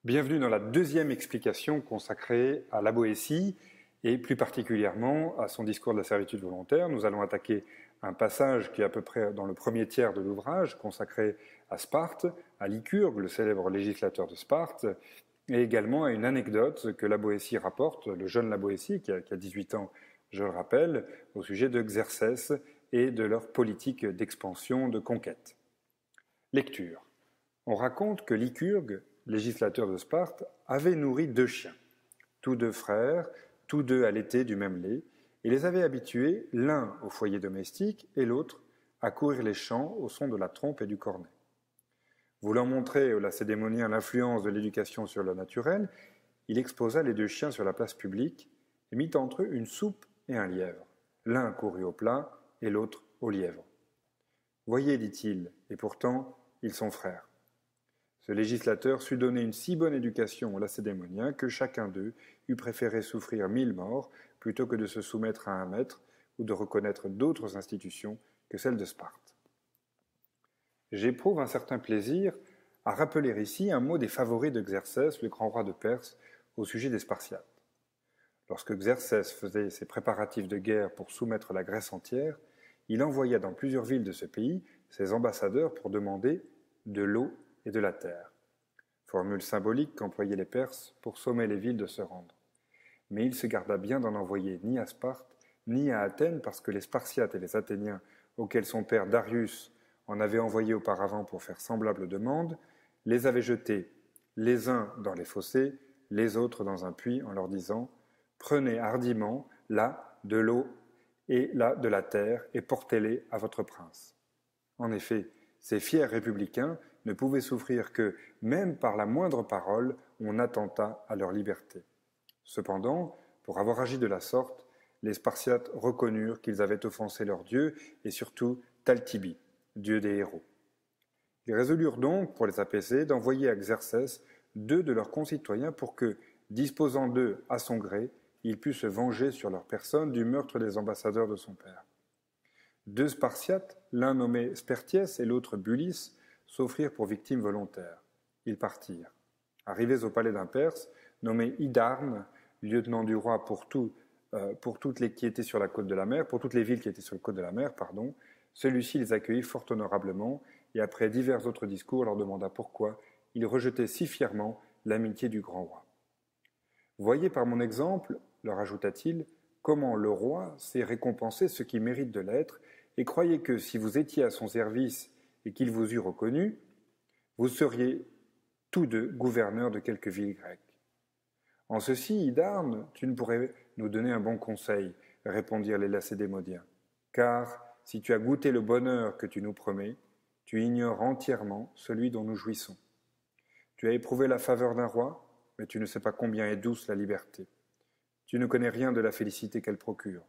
Bienvenue dans la deuxième explication consacrée à la Boétie et plus particulièrement à son discours de la servitude volontaire. Nous allons attaquer un passage qui est à peu près dans le premier tiers de l'ouvrage, consacré à Sparte, à Lycurgue, le célèbre législateur de Sparte, et également à une anecdote que la Boétie rapporte, le jeune la Boétie, qui a 18 ans, je le rappelle, au sujet de Xerxès et de leur politique d'expansion, de conquête. Lecture. On raconte que Lycurgue, législateur de Sparte, avait nourri 2 chiens, tous 2 frères, tous 2 allaitaient du même lait, et les avait habitués, l'un au foyer domestique et l'autre à courir les champs au son de la trompe et du cornet. Voulant montrer aux Lacédémoniens l'influence de l'éducation sur le naturel, il exposa les 2 chiens sur la place publique et mit entre eux une soupe et un lièvre. L'un courut au plat et l'autre au lièvre. « Voyez, dit-il, et pourtant ils sont frères. » Ce législateur sut donner une si bonne éducation aux Lacédémoniens que chacun d'eux eût préféré souffrir 1000 morts plutôt que de se soumettre à un maître ou de reconnaître d'autres institutions que celle de Sparte. J'éprouve un certain plaisir à rappeler ici un mot des favoris de Xerxès, le grand roi de Perse, au sujet des Spartiates. Lorsque Xerxès faisait ses préparatifs de guerre pour soumettre la Grèce entière, il envoya dans plusieurs villes de ce pays ses ambassadeurs pour demander de l'eau et de la terre. Formule symbolique qu'employaient les Perses pour sommer les villes de se rendre. Mais il se garda bien d'en envoyer ni à Sparte, ni à Athènes, parce que les Spartiates et les Athéniens, auxquels son père Darius en avait envoyé auparavant pour faire semblable demande, les avaient jetés, les uns dans les fossés, les autres dans un puits, en leur disant « Prenez hardiment là de l'eau et là de la terre, et portez-les à votre prince. » En effet, ces fiers républicains ne pouvaient souffrir que, même par la moindre parole, on attentât à leur liberté. Cependant, pour avoir agi de la sorte, les Spartiates reconnurent qu'ils avaient offensé leur dieu et surtout Talthybi, dieu des héros. Ils résolurent donc, pour les apaiser, d'envoyer à Xerxès 2 de leurs concitoyens pour que, disposant d'eux à son gré, il pût se venger sur leur personne du meurtre des ambassadeurs de son père. 2 Spartiates, l'un nommé Spertiès et l'autre Bulis, s'offrirent pour victimes volontaires. Ils partirent. Arrivés au palais d'un Perse, nommé Hydarne, lieutenant du roi pour toutes les qui étaient sur la côte de la mer, pour toutes les villes qui étaient sur la côte de la mer, celui-ci les accueillit fort honorablement et après divers autres discours leur demanda pourquoi ils rejetaient si fièrement l'amitié du grand roi. Voyez par mon exemple, leur ajouta-t-il, comment le roi sait récompenser ceux qui méritent de l'être, et croyez que si vous étiez à son service et qu'il vous eût reconnu, vous seriez tous 2 gouverneurs de quelque ville grecque. En ceci, Hydarne, tu ne pourrais nous donner un bon conseil, répondirent les Lacédémoniens, car si tu as goûté le bonheur que tu nous promets, tu ignores entièrement celui dont nous jouissons. Tu as éprouvé la faveur d'un roi, mais tu ne sais pas combien est douce la liberté. Tu ne connais rien de la félicité qu'elle procure.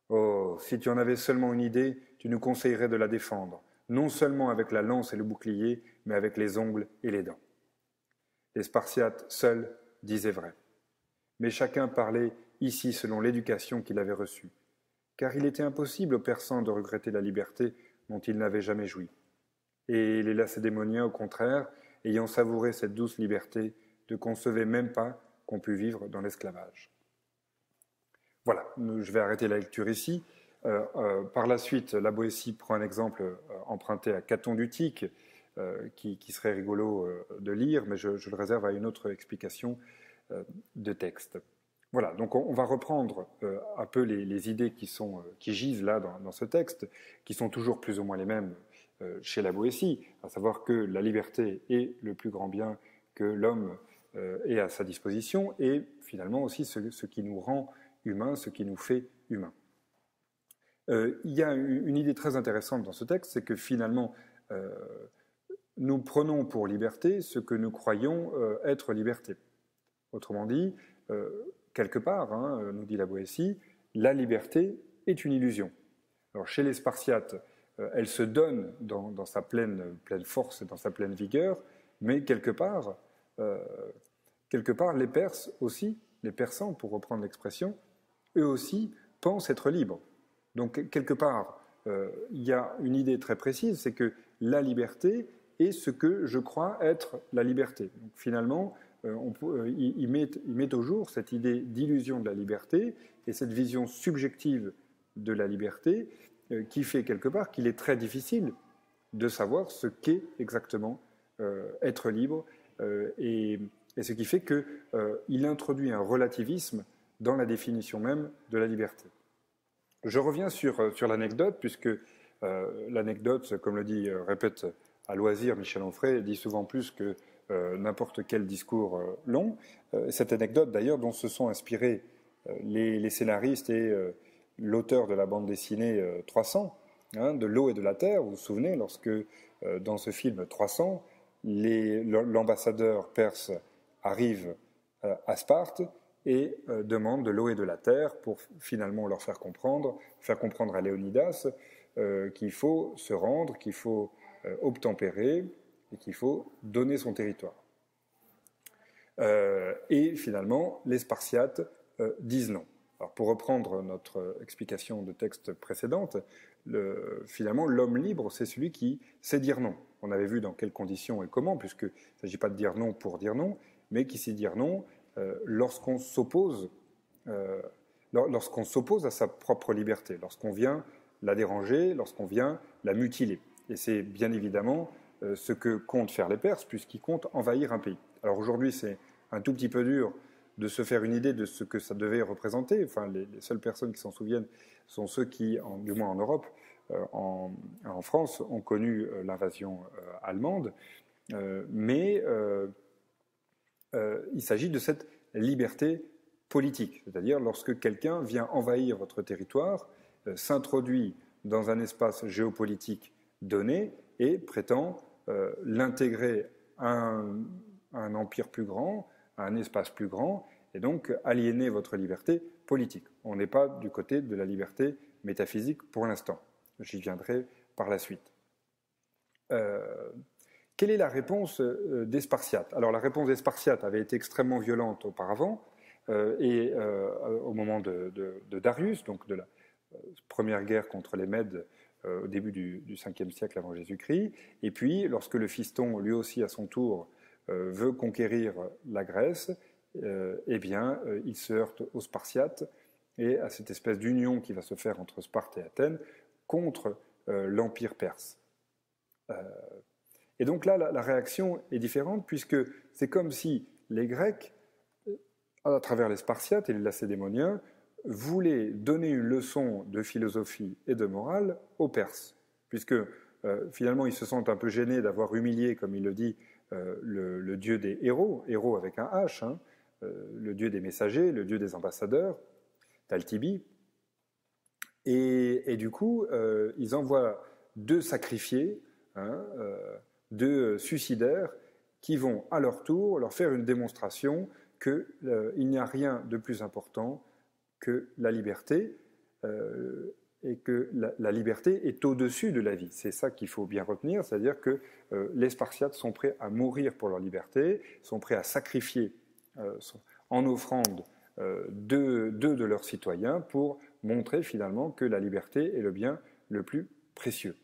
Oh, si tu en avais seulement une idée, tu nous conseillerais de la défendre, non seulement avec la lance et le bouclier, mais avec les ongles et les dents. Les Spartiates, seuls, disaient vrai. Mais chacun parlait ici selon l'éducation qu'il avait reçue, car il était impossible aux Persans de regretter la liberté dont ils n'avaient jamais joui. Et les Lacédémoniens, au contraire, ayant savouré cette douce liberté, ne concevaient même pas qu'on pût vivre dans l'esclavage. Voilà, je vais arrêter la lecture ici. Par la suite, la Boétie prend un exemple emprunté à Caton d'Utique, qui serait rigolo de lire, mais je le réserve à une autre explication de texte. Voilà, donc on va reprendre un peu les idées qui gisent là dans ce texte, qui sont toujours plus ou moins les mêmes chez la Boétie, à savoir que la liberté est le plus grand bien que l'homme ait à sa disposition, et finalement aussi ce qui nous rend humains, ce qui nous fait humains. Il y a une idée très intéressante dans ce texte, c'est que finalement, nous prenons pour liberté ce que nous croyons être liberté. Autrement dit, quelque part, nous dit la Boétie, la liberté est une illusion. Alors chez les Spartiates, elle se donne dans sa pleine force et dans sa pleine vigueur, mais quelque part, les Perses aussi, les Persans pour reprendre l'expression, eux aussi pensent être libres. Donc quelque part, il y a une idée très précise, c'est que la liberté et ce que je crois être la liberté. Donc, finalement, il met au jour cette idée d'illusion de la liberté et cette vision subjective de la liberté qui fait quelque part qu'il est très difficile de savoir ce qu'est exactement être libre et ce qui fait qu'il introduit un relativisme dans la définition même de la liberté. Je reviens sur l'anecdote, puisque l'anecdote, comme le dit, répète à loisir Michel Onfray, dit souvent plus que n'importe quel discours long. Cette anecdote, d'ailleurs, dont se sont inspirés les scénaristes et l'auteur de la bande dessinée 300, de l'eau et de la terre. Vous vous souvenez, lorsque dans ce film 300, l'ambassadeur perse arrive à Sparte et demande de l'eau et de la terre pour finalement leur faire comprendre à Léonidas qu'il faut se rendre, qu'il faut obtempérer et qu'il faut donner son territoire. Et finalement, les Spartiates disent non. Alors pour reprendre notre explication de texte précédente, finalement, l'homme libre, c'est celui qui sait dire non. On avait vu dans quelles conditions et comment, puisqu'il ne s'agit pas de dire non pour dire non, mais qui sait dire non lorsqu'on s'oppose à sa propre liberté, lorsqu'on vient la déranger, lorsqu'on vient la mutiler. Et c'est bien évidemment ce que comptent faire les Perses, puisqu'ils comptent envahir un pays. Alors aujourd'hui, c'est un tout petit peu dur de se faire une idée de ce que ça devait représenter. Enfin, les seules personnes qui s'en souviennent sont ceux qui, du moins en Europe, en France, ont connu l'invasion allemande. Mais il s'agit de cette liberté politique, c'est-à-dire lorsque quelqu'un vient envahir votre territoire, s'introduit dans un espace géopolitique donné et prétend l'intégrer à un empire plus grand, à un espace plus grand, et donc aliéner votre liberté politique. On n'est pas du côté de la liberté métaphysique pour l'instant. J'y viendrai par la suite. Quelle est la réponse des Spartiates? Alors la réponse des Spartiates avait été extrêmement violente auparavant, et au moment de Darius, donc de la première guerre contre les Mèdes au début du 5e siècle avant Jésus-Christ, et puis lorsque le fiston, lui aussi à son tour, veut conquérir la Grèce, eh bien, il se heurte aux Spartiates et à cette espèce d'union qui va se faire entre Sparte et Athènes contre l'Empire perse. Et donc là, la réaction est différente, puisque c'est comme si les Grecs, à travers les Spartiates et les Lacédémoniens, voulaient donner une leçon de philosophie et de morale aux Perses, puisque finalement ils se sentent un peu gênés d'avoir humilié, comme il le dit, le dieu des héros avec un H, le dieu des messagers, le dieu des ambassadeurs, Taltibi. Et du coup, ils envoient deux sacrifiés, deux suicidaires, qui vont à leur tour leur faire une démonstration qu'il n'y a rien de plus important que la liberté, et que la liberté est au-dessus de la vie. C'est ça qu'il faut bien retenir, c'est-à-dire que les Spartiates sont prêts à mourir pour leur liberté, sont prêts à sacrifier en offrande deux de leurs citoyens pour montrer finalement que la liberté est le bien le plus précieux.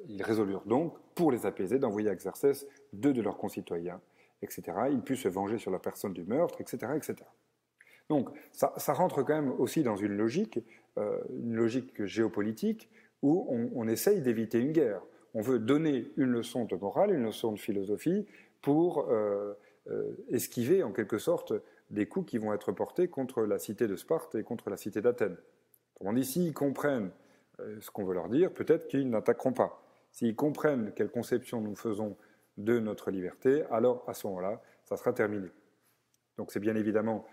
Ils résolurent donc, pour les apaiser, d'envoyer à Xerxès deux de leurs concitoyens, etc. Ils purent se venger sur la personne du meurtre, etc. etc. Donc ça rentre quand même aussi dans une logique géopolitique où on essaye d'éviter une guerre. On veut donner une leçon de morale, une leçon de philosophie pour esquiver en quelque sorte des coups qui vont être portés contre la cité de Sparte et contre la cité d'Athènes. Autrement dit, s'ils comprennent ce qu'on veut leur dire, peut-être qu'ils n'attaqueront pas. S'ils comprennent quelle conception nous faisons de notre liberté, alors à ce moment-là, ça sera terminé. Donc c'est bien évidemment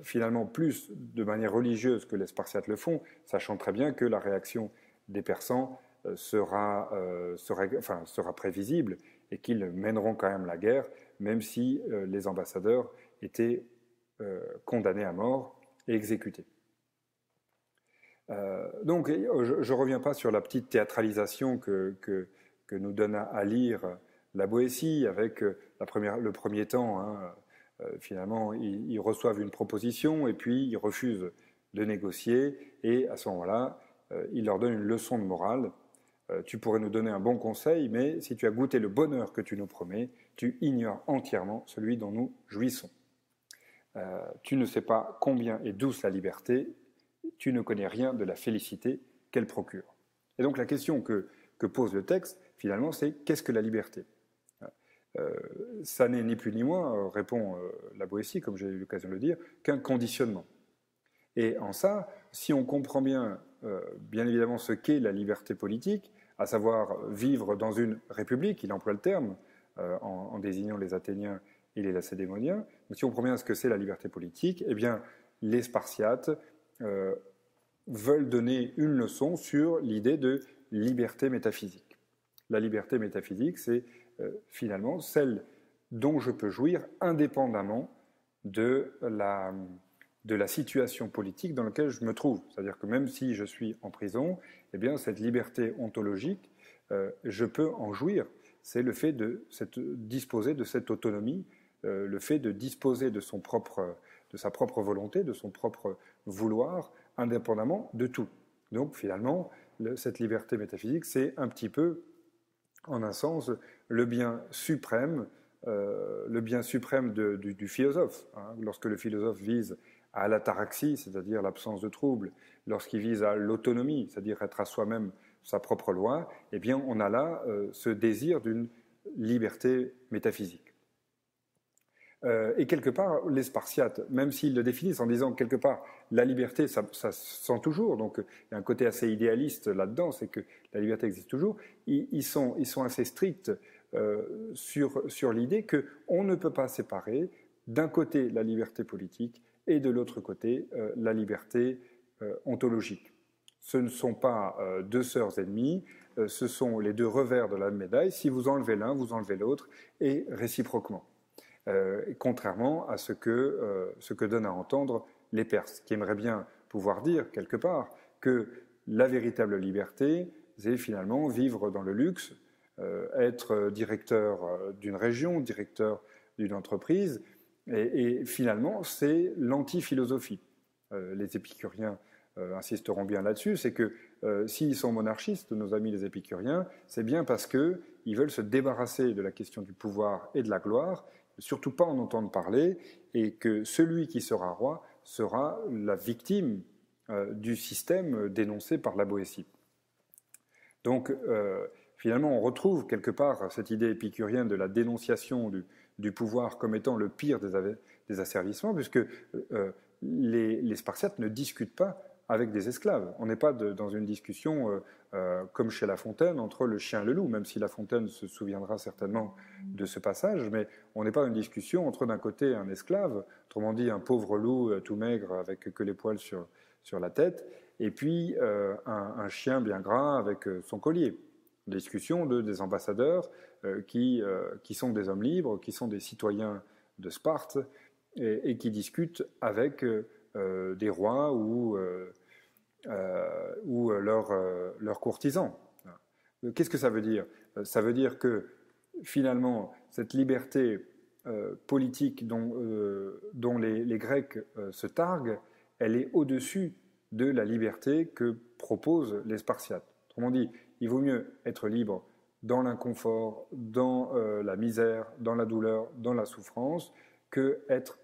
finalement plus de manière religieuse que les Spartiates le font, sachant très bien que la réaction des Persans sera prévisible et qu'ils mèneront quand même la guerre, même si les ambassadeurs étaient condamnés à mort et exécutés. Donc je ne reviens pas sur la petite théâtralisation que nous donne à lire la Boétie avec le premier temps. Finalement, ils reçoivent une proposition et puis ils refusent de négocier et à ce moment-là, ils leur donnent une leçon de morale Tu pourrais nous donner un bon conseil, mais si tu as goûté le bonheur que tu nous promets, tu ignores entièrement celui dont nous jouissons. Tu ne sais pas combien est douce la liberté, tu ne connais rien de la félicité qu'elle procure. Et donc la question que pose le texte, finalement, c'est qu'est-ce que la liberté ? Ça n'est ni plus ni moins, répond la Boétie, comme j'ai eu l'occasion de le dire, qu'un conditionnement. Et en ça, si on comprend bien évidemment ce qu'est la liberté politique, à savoir vivre dans une république, il emploie le terme en désignant les Athéniens et les Lacédémoniens, mais si on comprend bien ce que c'est la liberté politique, eh bien les Spartiates veulent donner une leçon sur l'idée de liberté métaphysique. La liberté métaphysique, c'est finalement celle dont je peux jouir indépendamment de la situation politique dans laquelle je me trouve. C'est-à-dire que même si je suis en prison, eh bien, cette liberté ontologique, je peux en jouir. C'est le fait de disposer de cette autonomie, le fait de disposer de sa propre volonté, de son propre vouloir, indépendamment de tout. Donc finalement, cette liberté métaphysique, c'est un petit peu, en un sens, le bien suprême du philosophe. Lorsque le philosophe vise à l'ataraxie, c'est-à-dire l'absence de trouble, lorsqu'il vise à l'autonomie, c'est-à-dire être à soi-même sa propre loi, eh bien on a là ce désir d'une liberté métaphysique. Et quelque part, les Spartiates, même s'ils le définissent en disant quelque part la liberté, ça se sent toujours, donc il y a un côté assez idéaliste là-dedans, c'est que la liberté existe toujours, ils sont assez stricts sur l'idée qu'on ne peut pas séparer d'un côté la liberté politique et de l'autre côté la liberté ontologique. Ce ne sont pas deux sœurs ennemies, ce sont les deux revers de la même médaille. Si vous enlevez l'un, vous enlevez l'autre, et réciproquement. Contrairement à ce que donnent à entendre les Perses, qui aimeraient bien pouvoir dire, quelque part, que la véritable liberté, c'est finalement vivre dans le luxe, être directeur d'une région, directeur d'une entreprise, et finalement, c'est l'anti-philosophie. Les épicuriens insisteront bien là-dessus, c'est que s'ils sont monarchistes, nos amis les épicuriens, c'est bien parce qu'ils veulent se débarrasser de la question du pouvoir et de la gloire, surtout pas en entendre parler, et que celui qui sera roi sera la victime du système dénoncé par la Boétie. Donc, finalement, on retrouve quelque part cette idée épicurienne de la dénonciation du pouvoir comme étant le pire des asservissements, puisque les Spartiates ne discutent pas avec des esclaves. On n'est pas dans une discussion comme chez La Fontaine entre le chien et le loup, même si La Fontaine se souviendra certainement de ce passage, mais on n'est pas dans une discussion entre d'un côté un esclave, autrement dit un pauvre loup tout maigre avec que les poils sur la tête, et puis un chien bien gras avec son collier. Une discussion des ambassadeurs qui sont des hommes libres, qui sont des citoyens de Sparte, et qui discutent avec des rois ou leurs courtisans. Qu'est-ce que ça veut dire ? Ça veut dire que finalement, cette liberté politique dont les Grecs se targuent, elle est au-dessus de la liberté que proposent les Spartiates. Autrement dit, il vaut mieux être libre dans l'inconfort, dans la misère, dans la douleur, dans la souffrance, que être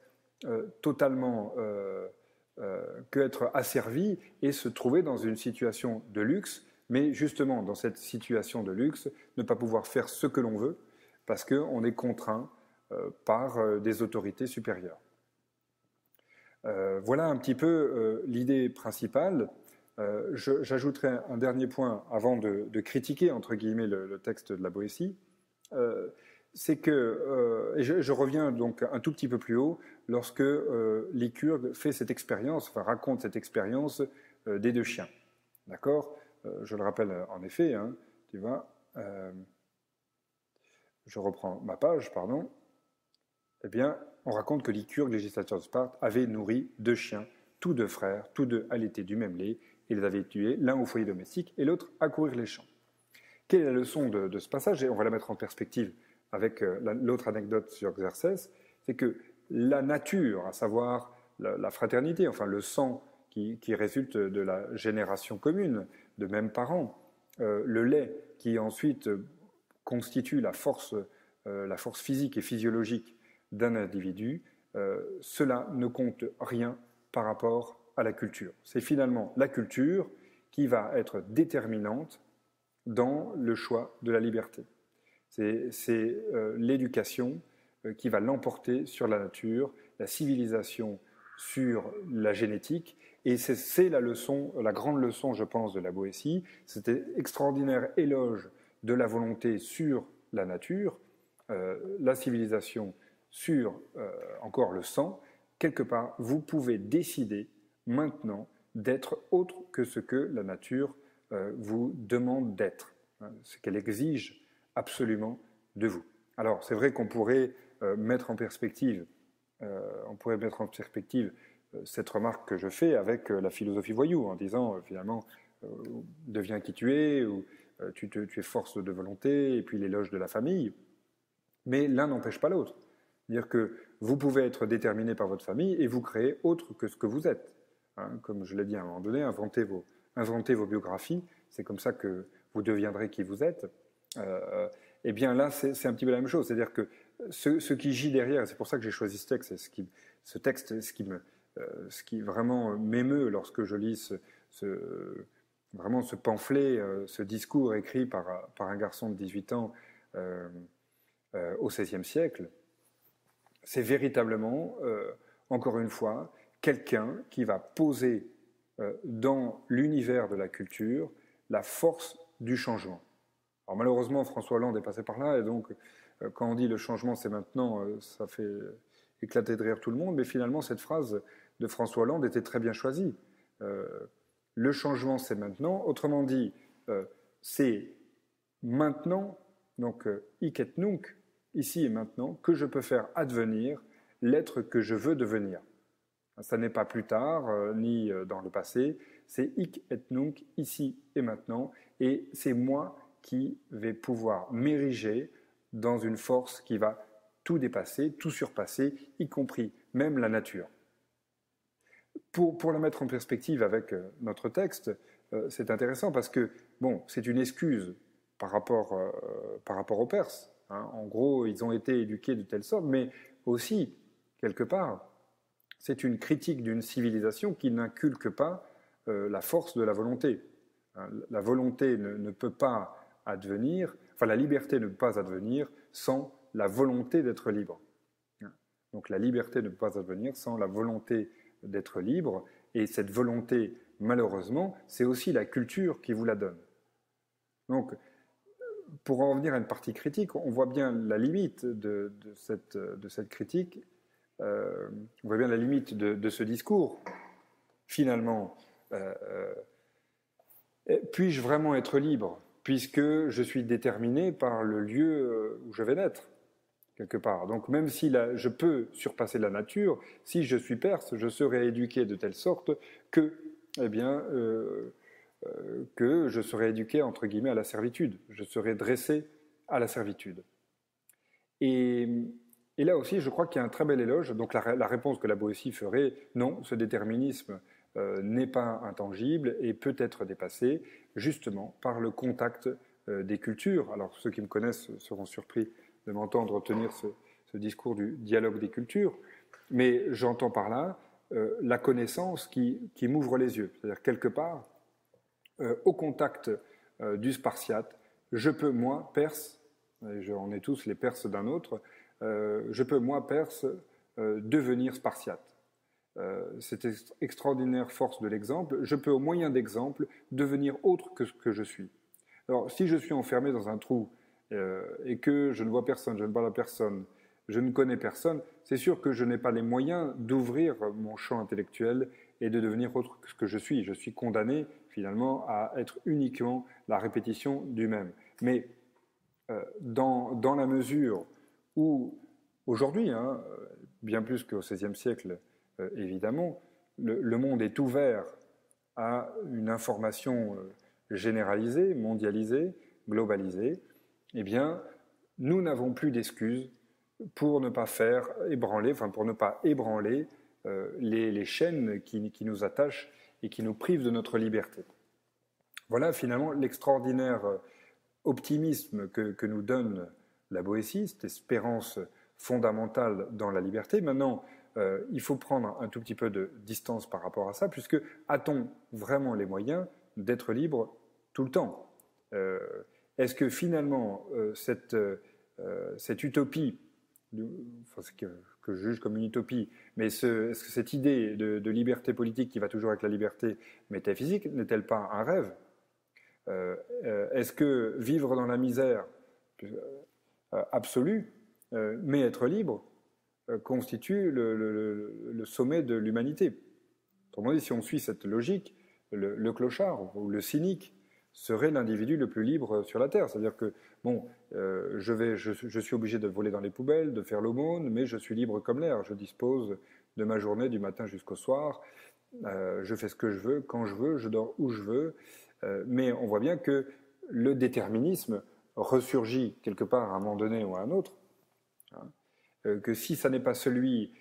asservi et se trouver dans une situation de luxe, mais justement dans cette situation de luxe, ne pas pouvoir faire ce que l'on veut parce qu'on est contraint par des autorités supérieures. Voilà un petit peu l'idée principale. J'ajouterai un dernier point avant de critiquer, entre guillemets, le texte de la Boétie. C'est que, et je reviens donc un tout petit peu plus haut, lorsque Lycurgue fait cette expérience, enfin raconte cette expérience des deux chiens. D'accord ? Je le rappelle en effet, tu vois, je reprends ma page, pardon. Eh bien, on raconte que Lycurgue, législateur de Sparte, avait nourri deux chiens, tous deux frères, tous deux allaitaient du même lait, et les avait tués, l'un au foyer domestique et l'autre à courir les champs. Quelle est la leçon de ce passage ? Et on va la mettre en perspective avec l'autre anecdote sur Xerxès, c'est que la nature, à savoir la fraternité, enfin le sang qui résulte de la génération commune, de mêmes parents, le lait qui ensuite constitue la force physique et physiologique d'un individu, cela ne compte rien par rapport à la culture. C'est finalement la culture qui va être déterminante dans le choix de la liberté. C'est l'éducation qui va l'emporter sur la nature, la civilisation sur la génétique, et c'est la leçon, la grande leçon, je pense, de la Boétie, cet extraordinaire éloge de la volonté sur la nature, la civilisation sur encore le sang. Quelque part, vous pouvez décider maintenant d'être autre que ce que la nature vous demande d'être, ce qu'elle exige absolument de vous. Alors, c'est vrai qu'on pourrait mettre en perspective, cette remarque que je fais avec la philosophie voyou, en disant finalement, deviens qui tu es, ou tu es force de volonté, et puis l'éloge de la famille. Mais l'un n'empêche pas l'autre. C'est-à-dire que vous pouvez être déterminé par votre famille et vous créer autre que ce que vous êtes. Comme je l'ai dit à un moment donné, inventez vos biographies, c'est comme ça que vous deviendrez qui vous êtes. Eh bien là, c'est un petit peu la même chose. C'est-à-dire que ce qui gît derrière, et c'est pour ça que j'ai choisi ce texte, ce qui vraiment m'émeut lorsque je lis vraiment ce pamphlet, ce discours écrit par un garçon de 18 ans au XVIe siècle, c'est véritablement, encore une fois, quelqu'un qui va poser dans l'univers de la culture la force du changement. Alors malheureusement, François Hollande est passé par là, et donc quand on dit le changement c'est maintenant, ça fait éclater de rire tout le monde, mais finalement cette phrase de François Hollande était très bien choisie. Le changement c'est maintenant, autrement dit, c'est maintenant, donc hic et nunc, ici et maintenant, que je peux faire advenir l'être que je veux devenir. Ça n'est pas plus tard, ni dans le passé, c'est hic et nunc, ici et maintenant, et c'est moi qui vais pouvoir m'ériger dans une force qui va tout dépasser, tout surpasser, y compris même la nature. Pour la mettre en perspective avec notre texte, c'est intéressant parce que, bon, c'est une excuse par rapport aux Perses. En gros, ils ont été éduqués de telle sorte, mais aussi, quelque part, c'est une critique d'une civilisation qui n'inculque pas la force de la volonté. La volonté ne peut pas advenir, enfin la liberté ne peut pas advenir sans la volonté d'être libre. Donc la liberté ne peut pas advenir sans la volonté d'être libre, et cette volonté, malheureusement, c'est aussi la culture qui vous la donne. Donc, pour en revenir à une partie critique, on voit bien la limite de cette critique, on voit bien la limite de ce discours. Finalement, puis-je vraiment être libre, puisque je suis déterminé par le lieu où je vais naître, quelque part. Donc même si je peux surpasser la nature, si je suis perse, je serai éduqué de telle sorte que, que je serai éduqué, entre guillemets, à la servitude. Je serai dressé à la servitude. Et là aussi, je crois qu'il y a un très bel éloge. Donc la réponse que la Boétie ferait, non, ce déterminisme n'est pas intangible et peut être dépassé, justement, par le contact des cultures. Alors ceux qui me connaissent seront surpris de m'entendre tenir ce discours du dialogue des cultures, mais j'entends par là la connaissance qui m'ouvre les yeux. C'est-à-dire, quelque part, au contact du Spartiate, je peux, moi, Perse, et on est tous les Perses d'un autre, je peux, moi, Perse, devenir Spartiate. Cette extraordinaire force de l'exemple, je peux, au moyen d'exemple, devenir autre que ce que je suis. Alors, si je suis enfermé dans un trou et que je ne vois personne, je ne parle à personne, je ne connais personne, c'est sûr que je n'ai pas les moyens d'ouvrir mon champ intellectuel et de devenir autre que ce que je suis. Je suis condamné, finalement, à être uniquement la répétition du même. Mais dans la mesure où, aujourd'hui, bien plus qu'au XVIe siècle, évidemment, le monde est ouvert à une information généralisée, mondialisée, globalisée, eh bien, nous n'avons plus d'excuses pour ne pas pour ne pas ébranler les chaînes qui nous attachent et qui nous privent de notre liberté. Voilà finalement l'extraordinaire optimisme que nous donne la Boétie, cette espérance fondamentale dans la liberté. Maintenant, il faut prendre un tout petit peu de distance par rapport à ça, puisque a-t-on vraiment les moyens d'être libre tout le temps? Est-ce que finalement cette utopie, enfin, que je juge comme une utopie, mais est-ce que cette idée de liberté politique qui va toujours avec la liberté métaphysique n'est-elle pas un rêve? Est-ce que vivre dans la misère absolue, mais être libre, constitue le sommet de l'humanité? Autrement dit, si on suit cette logique, le clochard ou le cynique serait l'individu le plus libre sur la Terre. C'est-à-dire que, bon, je suis obligé de voler dans les poubelles, de faire l'aumône, mais je suis libre comme l'air. Je dispose de ma journée du matin jusqu'au soir. Je fais ce que je veux, quand je veux, je dors où je veux. Mais on voit bien que le déterminisme ressurgit quelque part à un moment donné ou à un autre. Hein, que si ça n'est pas celui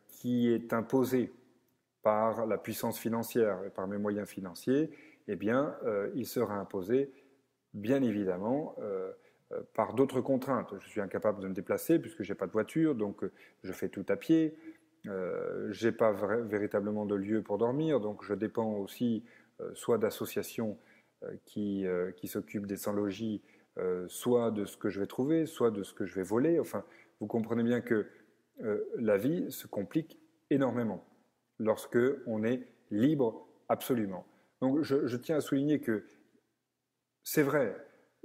qui est imposé par la puissance financière et par mes moyens financiers, eh bien, il sera imposé, bien évidemment, par d'autres contraintes. Je suis incapable de me déplacer puisque je n'ai pas de voiture, donc je fais tout à pied. Je n'ai pas véritablement de lieu pour dormir, donc je dépends aussi soit d'associations qui s'occupent des sans-logis, soit de ce que je vais trouver, soit de ce que je vais voler. Enfin, vous comprenez bien que la vie se complique énormément lorsque on est libre absolument. Donc je tiens à souligner que c'est vrai,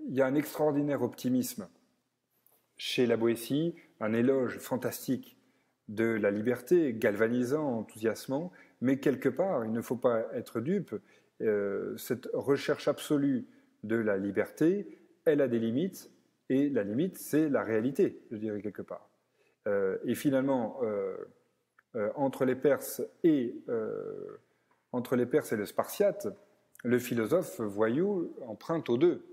il y a un extraordinaire optimisme chez la Boétie, un éloge fantastique de la liberté, galvanisant, enthousiasmant, mais quelque part, il ne faut pas être dupe, cette recherche absolue de la liberté, elle a des limites, et la limite, c'est la réalité, je dirais quelque part. Et finalement, entre les Perses et le Spartiate, le philosophe voyou emprunte aux deux,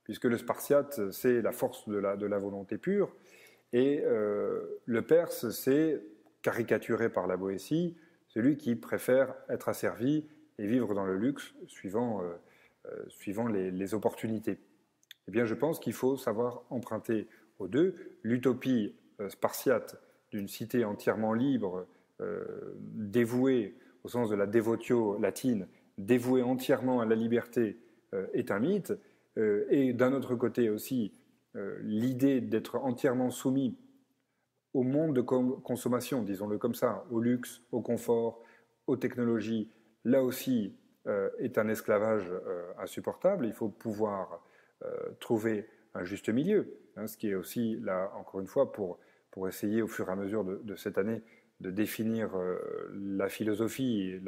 puisque le Spartiate, c'est la force de la volonté pure, et le Perse, c'est, caricaturé par la Boétie, celui qui préfère être asservi et vivre dans le luxe suivant les opportunités. Eh bien, je pense qu'il faut savoir emprunter aux deux. L'utopie spartiate d'une cité entièrement libre, dévouée, au sens de la dévotio latine, dévouée entièrement à la liberté, est un mythe. Et d'un autre côté aussi, l'idée d'être entièrement soumis au monde de consommation, disons-le comme ça, au luxe, au confort, aux technologies, là aussi est un esclavage insupportable. Il faut pouvoir trouver un juste milieu, hein, ce qui est aussi, là, encore une fois, pour essayer au fur et à mesure de cette année de définir la philosophie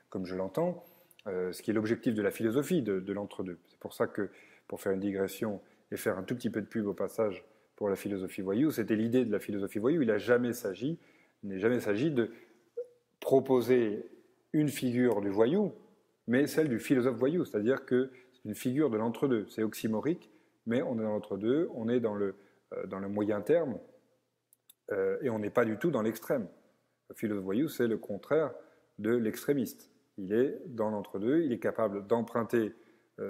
comme je l'entends, ce qui est l'objectif de la philosophie de l'entre-deux. C'est pour ça que, pour faire une digression et faire un tout petit peu de pub au passage pour la philosophie voyou, c'était l'idée de la philosophie voyou. Il n'est jamais s'agi de proposer une figure du voyou, mais celle du philosophe voyou, c'est-à-dire que c'est une figure de l'entre-deux. C'est oxymorique, mais on est dans l'entre-deux, on est dans le moyen terme, et on n'est pas du tout dans l'extrême. Le philosophe voyou, c'est le contraire de l'extrémiste. Il est dans l'entre-deux, il est capable d'emprunter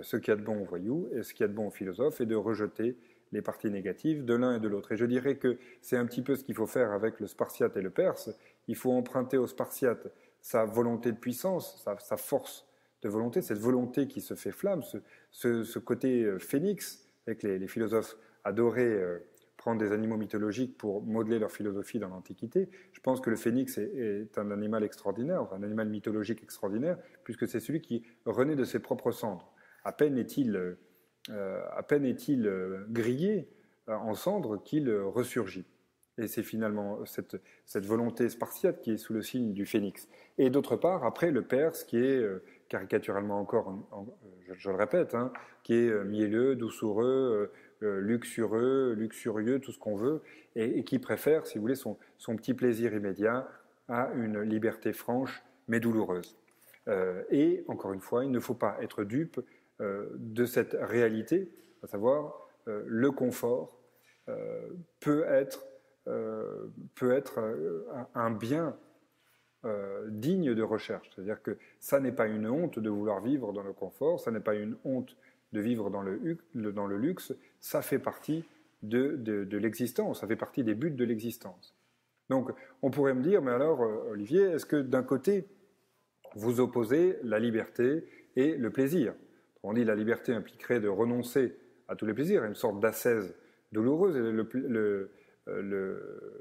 ce qu'il y a de bon au voyou et ce qu'il y a de bon au philosophe et de rejeter les parties négatives de l'un et de l'autre. Et je dirais que c'est un petit peu ce qu'il faut faire avec le Spartiate et le Perse. Il faut emprunter au Spartiate sa volonté de puissance, sa force de volonté, cette volonté qui se fait flamme, ce côté phénix, avec les philosophes adoraient prendre des animaux mythologiques pour modeler leur philosophie dans l'Antiquité. Je pense que le phénix est un animal extraordinaire, enfin, un animal mythologique extraordinaire, puisque c'est celui qui renaît de ses propres cendres. À peine est-il grillé en cendres qu'il ressurgit. Et c'est finalement cette volonté spartiate qui est sous le signe du phénix. Et d'autre part, après, le Perse, qui est caricaturalement encore, je le répète, hein, qui est mielleux, doucereux, luxurieux, tout ce qu'on veut, et qui préfère, si vous voulez, son petit plaisir immédiat à une liberté franche mais douloureuse. Et encore une fois, il ne faut pas être dupe de cette réalité, à savoir le confort peut être un bien digne de recherche. C'est-à-dire que ça n'est pas une honte de vouloir vivre dans le confort, ça n'est pas une honte de vivre dans le luxe, ça fait partie de l'existence, ça fait partie des buts de l'existence. Donc on pourrait me dire, mais alors Olivier, est-ce que d'un côté, vous opposez la liberté et le plaisir? On dit la liberté impliquerait de renoncer à tous les plaisirs, une sorte d'ascèse douloureuse, et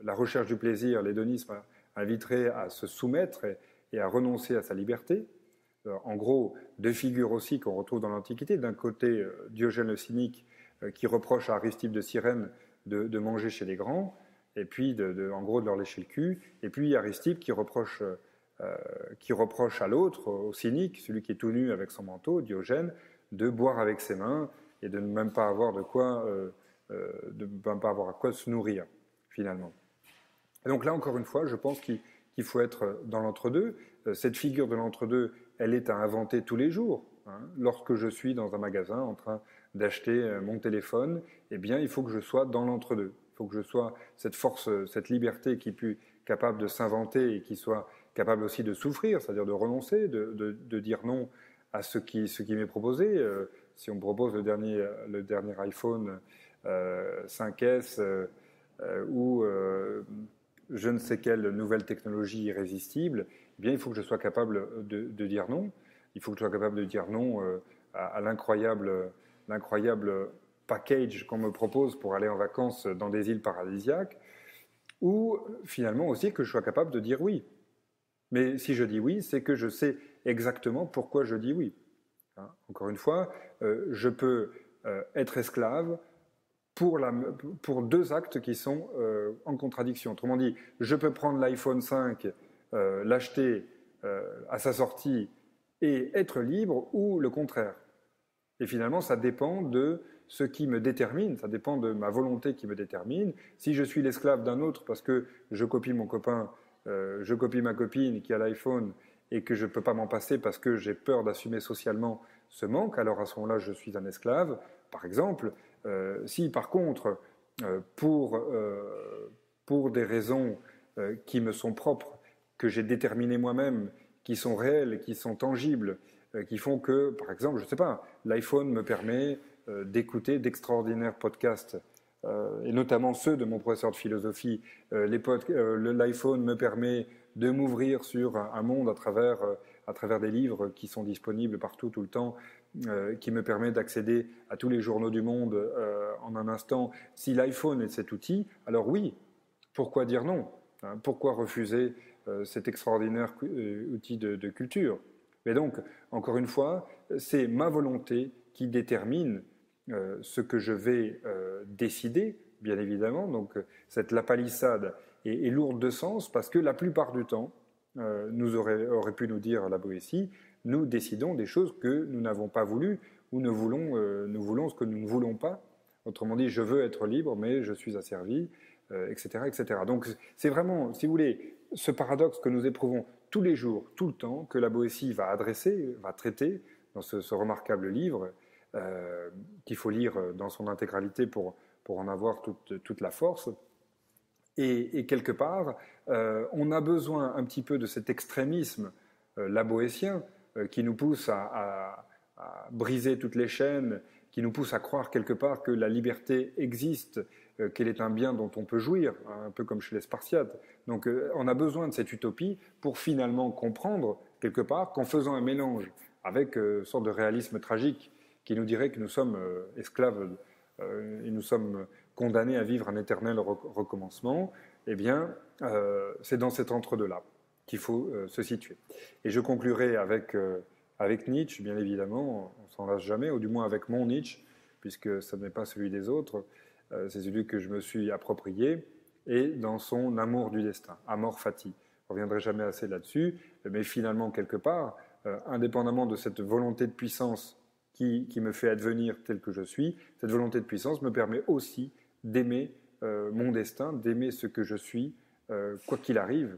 la recherche du plaisir, l'hédonisme, inviterait à se soumettre et à renoncer à sa liberté. En gros, deux figures aussi qu'on retrouve dans l'Antiquité. D'un côté, Diogène le cynique qui reproche à Aristippe de Cyrène de manger chez les grands, et puis en gros de leur lécher le cul. Et puis Aristippe qui reproche à l'autre, au cynique, celui qui est tout nu avec son manteau, Diogène, de boire avec ses mains et de ne même pas avoir à quoi se nourrir, finalement. Et donc là, encore une fois, je pense qu'il faut être dans l'entre-deux. Cette figure de l'entre-deux, elle est à inventer tous les jours. Lorsque je suis dans un magasin en train d'acheter mon téléphone, eh bien, il faut que je sois dans l'entre-deux. Il faut que je sois cette force, cette liberté qui est capable de s'inventer et qui soit capable aussi de souffrir, c'est-à-dire de renoncer, de dire non à ce qui m'est proposé. Si on me propose le dernier iPhone 5S ou je ne sais quelle nouvelle technologie irrésistible, eh bien, il faut que je sois capable de dire non. Il faut que je sois capable de dire non à l'incroyable package qu'on me propose pour aller en vacances dans des îles paradisiaques, ou finalement aussi que je sois capable de dire oui. Mais si je dis oui, c'est que je sais exactement pourquoi je dis oui. Encore une fois, je peux être esclave pour deux actes qui sont en contradiction. Autrement dit, je peux prendre l'iPhone 5, l'acheter à sa sortie et être libre, ou le contraire. Et finalement, ça dépend de ce qui me détermine, ça dépend de ma volonté qui me détermine. Si je suis l'esclave d'un autre parce que je copie mon copain, je copie ma copine qui a l'iPhone et que je ne peux pas m'en passer parce que j'ai peur d'assumer socialement ce manque, alors à ce moment-là, je suis un esclave, par exemple. Si par contre, pour des raisons qui me sont propres, que j'ai déterminées moi-même, qui sont réelles, qui sont tangibles, qui font que, par exemple, je ne sais pas, l'iPhone me permet d'écouter d'extraordinaires podcasts, et notamment ceux de mon professeur de philosophie. L'iPhone me permet de m'ouvrir sur un monde à travers des livres qui sont disponibles partout, tout le temps, qui me permet d'accéder à tous les journaux du monde en un instant. Si l'iPhone est cet outil, alors oui, pourquoi dire non? Pourquoi refuser cet extraordinaire outil de culture? Mais donc, encore une fois, c'est ma volonté qui détermine ce que je vais décider, bien évidemment. Donc, cette lapalissade est lourde de sens parce que la plupart du temps, aurait pu nous dire la Boétie, nous décidons des choses que nous n'avons pas voulu ou nous voulons ce que nous ne voulons pas. Autrement dit, je veux être libre, mais je suis asservi, etc., etc. Donc, c'est vraiment, si vous voulez, ce paradoxe que nous éprouvons tous les jours, tout le temps, que la Boétie va traiter dans ce remarquable livre, qu'il faut lire dans son intégralité pour en avoir toute la force. Et quelque part, on a besoin un petit peu de cet extrémisme laboétien qui nous pousse à briser toutes les chaînes, qui nous pousse à croire quelque part que la liberté existe, qu'elle est un bien dont on peut jouir, un peu comme chez les Spartiates. Donc on a besoin de cette utopie pour finalement comprendre quelque part qu'en faisant un mélange avec une sorte de réalisme tragique qui nous dirait que nous sommes esclaves et nous sommes condamnés à vivre un éternel recommencement, eh bien, c'est dans cet entre-deux-là qu'il faut se situer. Et je conclurai avec Nietzsche, bien évidemment, on ne s'en lasse jamais, ou du moins avec mon Nietzsche, puisque ce n'est pas celui des autres, c'est celui que je me suis approprié, et dans son amour du destin, Amor Fati. Je ne reviendrai jamais assez là-dessus, mais finalement, quelque part, indépendamment de cette volonté de puissance qui me fait advenir tel que je suis, cette volonté de puissance me permet aussi d'aimer mon destin, d'aimer ce que je suis, quoi qu'il arrive,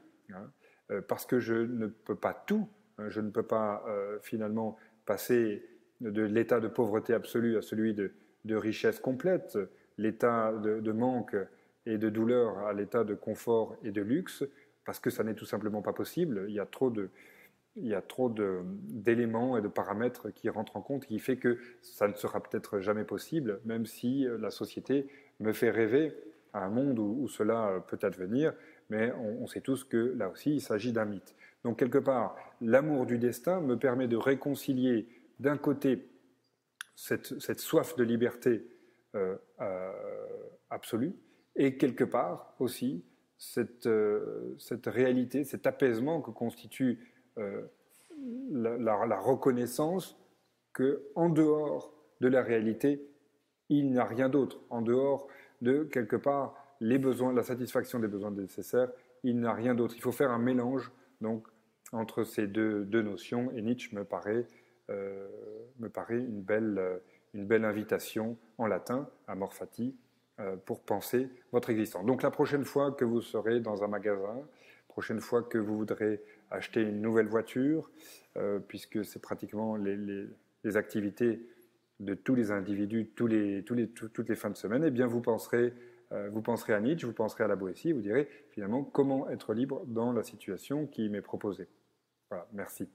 parce que je ne peux pas tout, je ne peux pas finalement passer de l'état de pauvreté absolue à celui de richesse complète, l'état de manque et de douleur à l'état de confort et de luxe. parce que ça n'est tout simplement pas possible. Il y a trop d'éléments et de paramètres qui rentrent en compte, qui fait que ça ne sera peut-être jamais possible, même si la société me fait rêver à un monde où cela peut advenir, mais on sait tous que là aussi, il s'agit d'un mythe. Donc quelque part, l'amour du destin me permet de réconcilier d'un côté cette soif de liberté absolue, et quelque part aussi cette réalité, cet apaisement que constitue la reconnaissance qu'en dehors de la réalité, il n'y a rien d'autre. En dehors de, quelque part, les besoins, la satisfaction des besoins nécessaires, il n'y a rien d'autre. Il faut faire un mélange donc, entre ces deux notions, et Nietzsche me paraît une belle invitation en latin, amor fati, pour penser votre existence. Donc la prochaine fois que vous serez dans un magasin, prochaine fois que vous voudrez acheter une nouvelle voiture, puisque c'est pratiquement les activités de tous les individus, toutes les fins de semaine, eh bien vous penserez à Nietzsche, vous penserez à la Boétie, vous direz finalement comment être libre dans la situation qui m'est proposée. Voilà, merci.